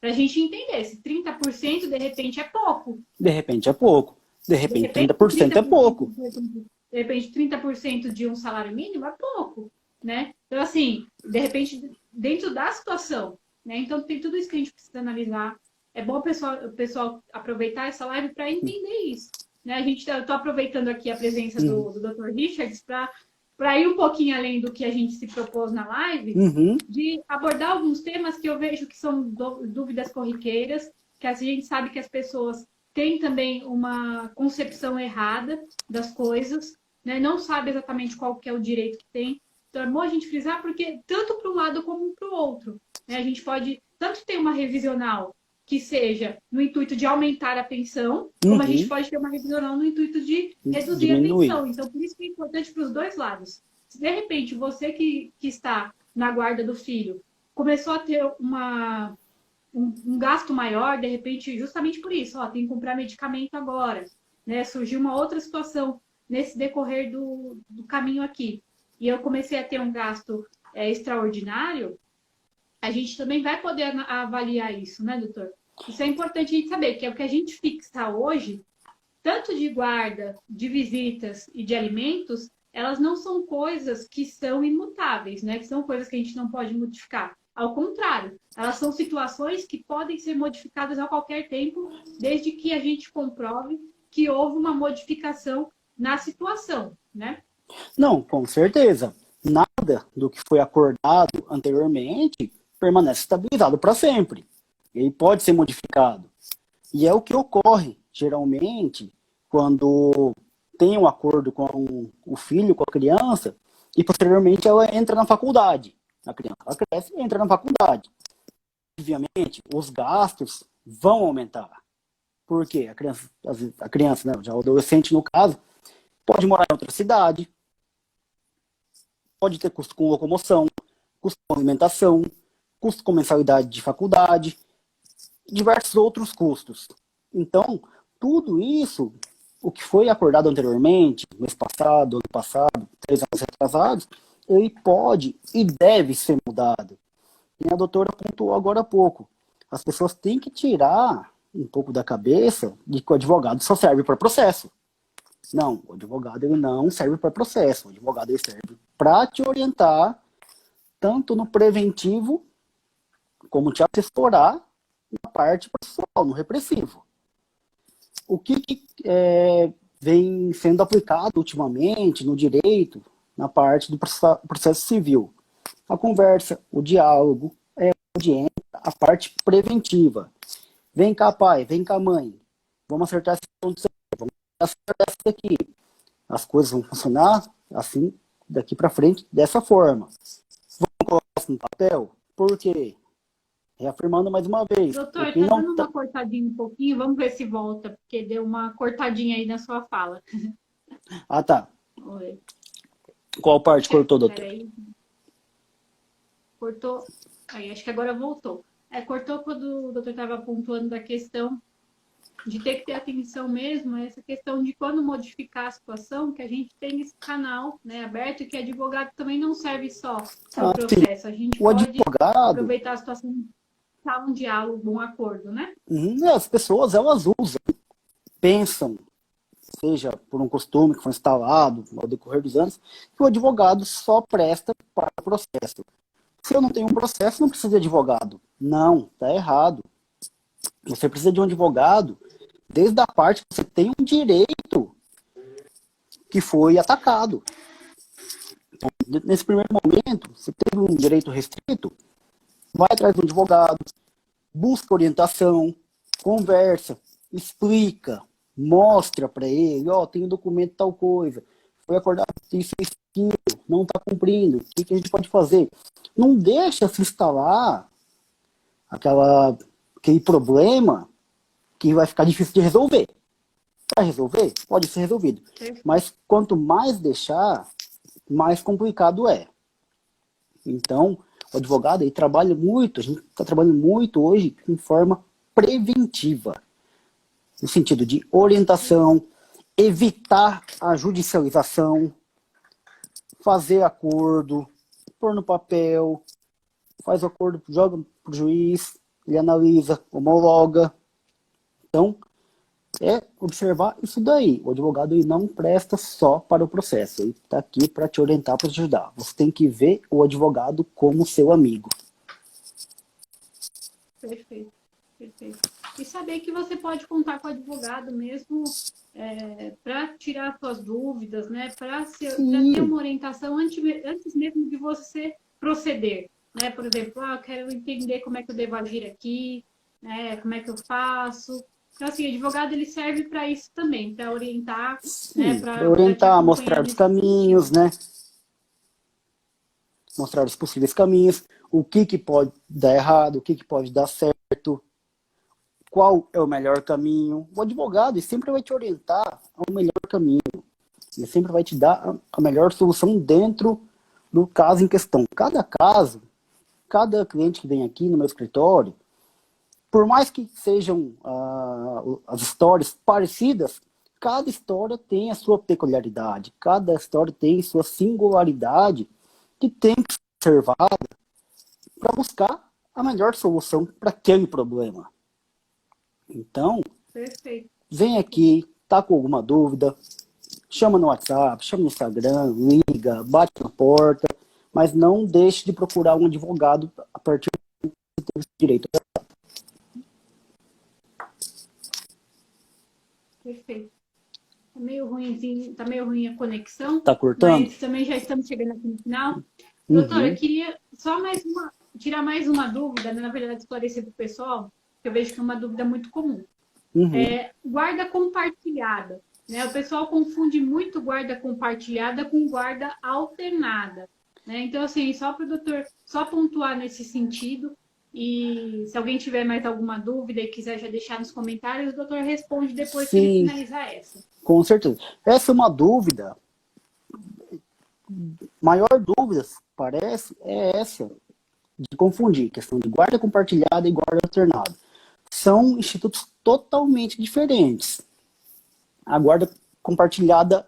Para a gente entender se 30% de repente é pouco. De repente é pouco. De repente 30% é pouco. De repente 30% de um salário mínimo é pouco, né? Então, assim, de repente, dentro da situação, né? Então, tem tudo isso que a gente precisa analisar. É bom o pessoal aproveitar essa live para entender isso. Né? Eu estou aproveitando aqui a presença do Dr. Richards para ir um pouquinho além do que a gente se propôs na live, de abordar alguns temas que eu vejo que são dúvidas corriqueiras, que a gente sabe que as pessoas têm também uma concepção errada das coisas, né? Não sabe exatamente qual que é o direito que tem. Então é bom a gente frisar, porque tanto para um lado como para o outro, né? A gente pode tanto ter uma revisional que seja no intuito de aumentar a pensão, como a gente pode ter uma revisional no intuito de reduzir a pensão. Então, por isso que é importante para os dois lados. Se, de repente, você que está na guarda do filho começou a ter um gasto maior, de repente, justamente por isso, tem que comprar medicamento agora, né? Surgiu uma outra situação nesse decorrer do caminho aqui. E eu comecei a ter um gasto extraordinário, a gente também vai poder avaliar isso, né, doutor? Isso é importante a gente saber, que é o que a gente fixa hoje, tanto de guarda, de visitas e de alimentos, elas não são coisas que são imutáveis, né? Que são coisas que a gente não pode modificar. Ao contrário, elas são situações que podem ser modificadas a qualquer tempo, desde que a gente comprove que houve uma modificação na situação, né? Não, com certeza. Nada do que foi acordado anteriormente permanece estabilizado para sempre. Ele pode ser modificado. E é o que ocorre, geralmente, quando tem um acordo com o filho, com a criança, e posteriormente ela entra na faculdade. A criança ela cresce e entra na faculdade. Obviamente, os gastos vão aumentar. Por quê? A criança, né, já o adolescente, no caso, pode morar em outra cidade, pode ter custo com locomoção, custo com alimentação, custo com mensalidade de faculdade, diversos outros custos. Então, tudo isso, o que foi acordado anteriormente, mês passado, ano passado, 3 anos atrasados, ele pode e deve ser mudado. E a doutora pontuou agora há pouco. As pessoas têm que tirar um pouco da cabeça de que o advogado só serve para processo. Não, o advogado ele não serve para processo. O advogado ele serve para te orientar tanto no preventivo como te assessorar na parte processual, no repressivo. O que vem sendo aplicado ultimamente no direito, na parte do processo civil? A conversa, o diálogo, a audiência, a parte preventiva. Vem cá, pai, vem cá, mãe. Vamos acertar essa condição, vamos acertar isso aqui. As coisas vão funcionar assim, daqui para frente, dessa forma. Vamos colocar isso no papel? Por quê? Reafirmando mais uma vez. Doutor, tá dando uma cortadinha um pouquinho, vamos ver se volta, porque deu uma cortadinha aí na sua fala. Ah, tá. Oi. Qual parte cortou, doutor? Peraí. Cortou. Aí, acho que agora voltou. Cortou quando o doutor estava pontuando da questão de ter que ter atenção mesmo, essa questão de quando modificar a situação, que a gente tem esse canal, né, aberto, e que advogado também não serve só para o processo. A gente pode aproveitar a situação para um diálogo, um acordo, né? As pessoas, elas usam, pensam, seja por um costume que foi instalado ao decorrer dos anos, que o advogado só presta para o processo. Se eu não tenho um processo, não preciso de advogado. Não, está errado. Você precisa de um advogado desde a parte que você tem um direito que foi atacado. Então, nesse primeiro momento, você teve um direito restrito, vai atrás de um advogado, busca orientação, conversa, explica, mostra para ele, tem um documento tal coisa, foi acordado isso, não está cumprindo, o que a gente pode fazer? Não deixa se instalar aquele problema que vai ficar difícil de resolver. Para resolver, pode ser resolvido. Mas quanto mais deixar, mais complicado é. Então, o advogado ele trabalha muito, a gente está trabalhando muito hoje em forma preventiva. No sentido de orientação, evitar a judicialização, fazer acordo, pôr no papel, faz o acordo, joga para o juiz, ele analisa, homologa. Então, observar isso daí. O advogado ele não presta só para o processo. Ele está aqui para te orientar, para te ajudar. Você tem que ver o advogado como seu amigo. Perfeito, perfeito. E saber que você pode contar com o advogado mesmo para tirar suas dúvidas, né? Para ter uma orientação antes mesmo de você proceder. Né? Por exemplo, eu quero entender como é que eu devo agir aqui, né? Como é que eu faço. Então, assim, o advogado ele serve para isso também, para orientar. Sim, né? Para orientar, mostrar os caminhos, né? Mostrar os possíveis caminhos, o que pode dar errado, o que pode dar certo, qual é o melhor caminho. O advogado ele sempre vai te orientar ao melhor caminho. Ele sempre vai te dar a melhor solução dentro do caso em questão. Cada caso, cada cliente que vem aqui no meu escritório, por mais que sejam as histórias parecidas, cada história tem a sua peculiaridade, cada história tem sua singularidade que tem que ser observada para buscar a melhor solução para aquele problema. Então, Perfeito. Vem aqui, tá com alguma dúvida, chama no WhatsApp, chama no Instagram, liga, bate na porta, mas não deixe de procurar um advogado a partir do que tem direito. Perfeito. Tá meio ruimzinho, tá meio ruim a conexão. Tá cortando? Mas também já estamos chegando aqui no final. Doutora, eu queria só tirar mais uma dúvida, né? Na verdade, esclarecer para o pessoal, que eu vejo que é uma dúvida muito comum. Guarda compartilhada. Né? O pessoal confunde muito guarda compartilhada com guarda alternada. Né? Então, assim, só para o doutor só pontuar nesse sentido. E se alguém tiver mais alguma dúvida e quiser já deixar nos comentários, o doutor responde depois que ele finalizar essa. Com certeza. Essa é uma dúvida. Maior dúvida, parece, é essa de confundir questão de guarda compartilhada e guarda alternada. São institutos totalmente diferentes. A guarda compartilhada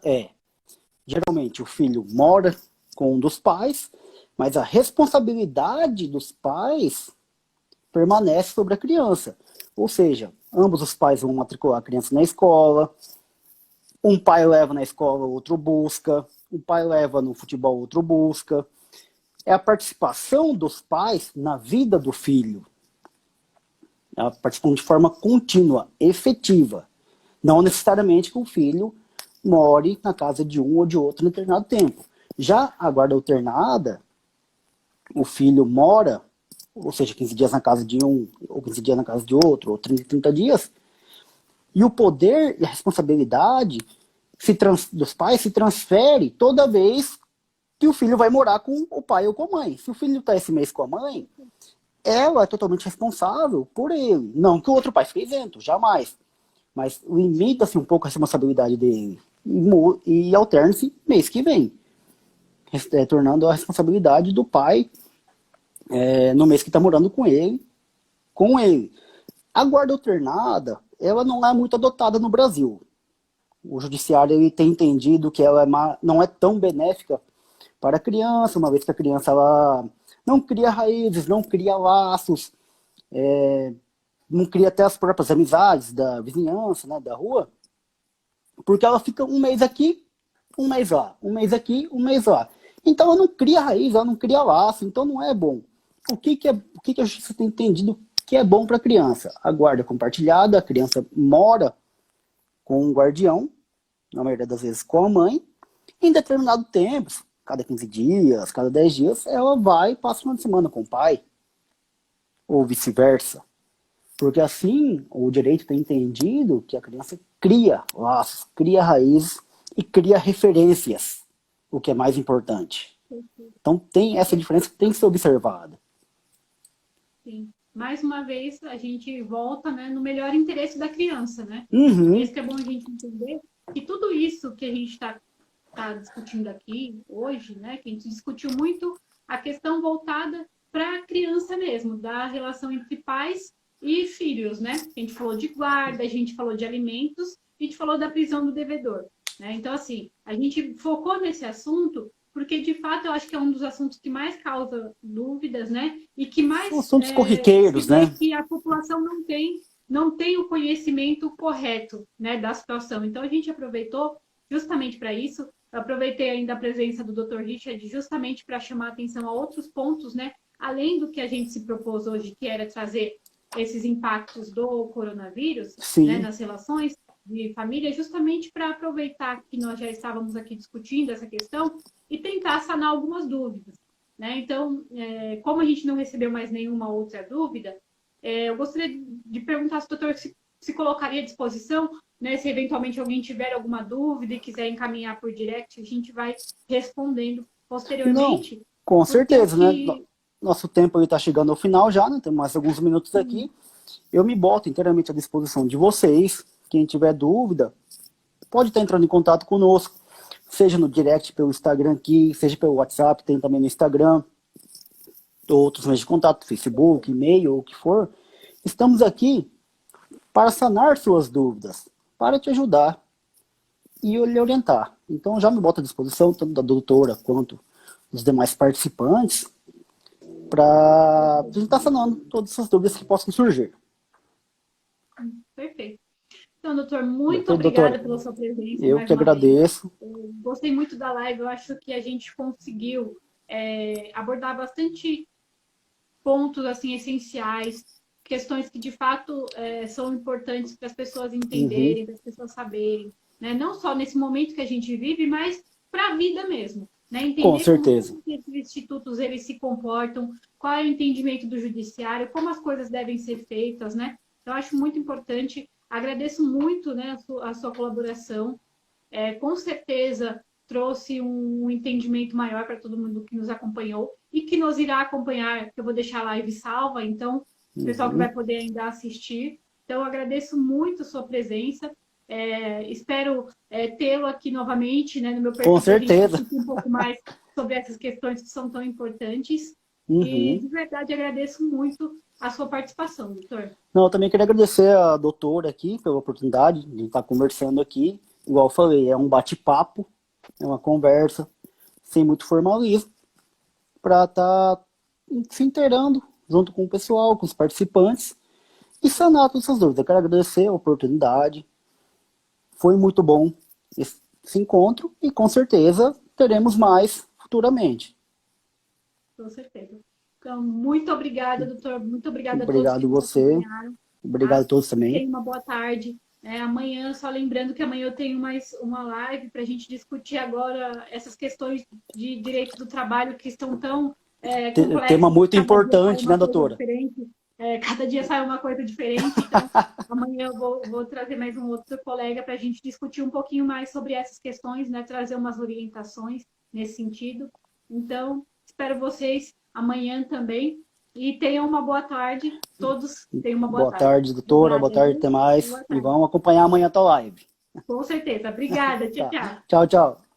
geralmente o filho mora com um dos pais, mas a responsabilidade dos pais permanece sobre a criança. Ou seja, ambos os pais vão matricular a criança na escola, Um pai leva na escola, outro busca. Um pai leva no futebol, outro busca. É a participação dos pais na vida do filho. Ela participa de forma contínua, efetiva. Não necessariamente que o filho more na casa de um ou de outro em determinado tempo. Já a guarda alternada, o filho mora, ou seja, 15 dias na casa de um, ou 15 dias na casa de outro, ou 30 dias, e o poder e a responsabilidade dos pais se transfere toda vez que o filho vai morar com o pai ou com a mãe. Se o filho está esse mês com a mãe, ela é totalmente responsável por ele. Não que o outro pai fique isento, jamais. Mas limita-se um pouco a responsabilidade dele e alterna-se mês que vem, tornando a responsabilidade do pai no mês que está morando com ele. A guarda alternada, ela não é muito adotada no Brasil. O judiciário ele tem entendido que ela não é tão benéfica para a criança, uma vez que a criança ela não cria raízes, não cria laços, não cria até as próprias amizades da vizinhança, né, da rua, porque ela fica um mês aqui, um mês lá, um mês aqui, um mês lá. Então ela não cria raiz, ela não cria laço, então não é bom. O que a justiça tem entendido que é bom para a criança? A guarda compartilhada, a criança mora com um guardião, na maioria das vezes com a mãe, em determinado tempo, cada 15 dias, cada 10 dias, ela vai e passa uma semana com o pai, ou vice-versa. Porque assim, o direito tem entendido que a criança cria laços, cria raízes e cria referências, o que é mais importante. Então tem essa diferença que tem que ser observada. Sim. Mais uma vez, a gente volta, né, no melhor interesse da criança, né? Uhum. Isso que é bom a gente entender, que tudo isso que a gente está discutindo aqui hoje, né, que a gente discutiu muito a questão voltada para a criança mesmo, da relação entre pais e filhos, né? A gente falou de guarda, a gente falou de alimentos, a gente falou da prisão do devedor, né? Então, assim, a gente focou nesse assunto porque, de fato, eu acho que é um dos assuntos que mais causa dúvidas, né? E que mais São assuntos corriqueiros, né? que a população não tem o conhecimento correto, né, da situação. Então, a gente aproveitou justamente para isso. Eu aproveitei ainda a presença do Dr. Richard justamente para chamar atenção a outros pontos, né? Além do que a gente se propôs hoje, que era trazer esses impactos do coronavírus, né, nas relações de família, justamente para aproveitar que nós já estávamos aqui discutindo essa questão e tentar sanar algumas dúvidas, né? Então, como a gente não recebeu mais nenhuma outra dúvida, eu gostaria de perguntar se o doutor se colocaria à disposição, né, se eventualmente alguém tiver alguma dúvida e quiser encaminhar por direct, a gente vai respondendo posteriormente. Não, com certeza, né? Nosso tempo está chegando ao final já, né? Tem mais alguns minutos aqui. Eu me boto inteiramente à disposição de vocês. Quem tiver dúvida, pode estar entrando em contato conosco, seja no direct pelo Instagram aqui, seja pelo WhatsApp, tem também no Instagram, outros meios de contato, Facebook, e-mail, ou o que for. Estamos aqui para sanar suas dúvidas, para te ajudar e lhe orientar. Então já me boto à disposição, tanto da doutora quanto dos demais participantes, para a gente estar sanando todas essas dúvidas que possam surgir. Perfeito. Então, doutor, muito obrigada pela sua presença. Eu que agradeço. Gostei muito da live. Eu acho que a gente conseguiu abordar bastante pontos assim essenciais, questões que de fato são importantes para as pessoas entenderem, para as pessoas saberem, né? Não só nesse momento que a gente vive, mas para a vida mesmo. Né? Entender com certeza. Como esses institutos eles se comportam, qual é o entendimento do judiciário, como as coisas devem ser feitas, né? Eu acho muito importante. Agradeço muito, né, a sua colaboração. Com certeza trouxe um entendimento maior para todo mundo que nos acompanhou e que nos irá acompanhar, que eu vou deixar a live salva, então o pessoal que vai poder ainda assistir. Então, eu agradeço muito a sua presença. Espero tê-lo aqui novamente, né, no meu perfil. Com certeza. Discutir um pouco mais sobre essas questões que são tão importantes. E, de verdade, agradeço muito a sua participação, doutor. Não, eu também queria agradecer a doutora aqui pela oportunidade de estar conversando aqui. Igual eu falei, é um bate-papo, é uma conversa, sem muito formalismo, para estar se inteirando junto com o pessoal, com os participantes, e sanar todas essas dúvidas. Eu quero agradecer a oportunidade. Foi muito bom esse encontro e com certeza teremos mais futuramente. Com certeza. Então, muito obrigada, doutor. Muito obrigada a todos que Obrigado nos você, acompanharam. obrigado a todos Tenha também. uma boa tarde. Amanhã, só lembrando que amanhã eu tenho mais uma live para a gente discutir agora essas questões de direito do trabalho que estão tão Tema complexas, muito cada dia sai importante, né, uma coisa doutora? diferente, cada dia sai uma coisa diferente, então amanhã eu vou trazer mais um outro colega para a gente discutir um pouquinho mais sobre essas questões, né, trazer umas orientações nesse sentido. Então, espero vocês amanhã também. E tenham uma boa tarde. Todos tenham uma boa Boa tarde. tarde, doutora. Boa Obrigada, tarde, viu? até mais. Boa E tarde. vamos acompanhar amanhã a tua live. Com certeza. Obrigada. Tchau, Tá. tchau. Tchau, tchau.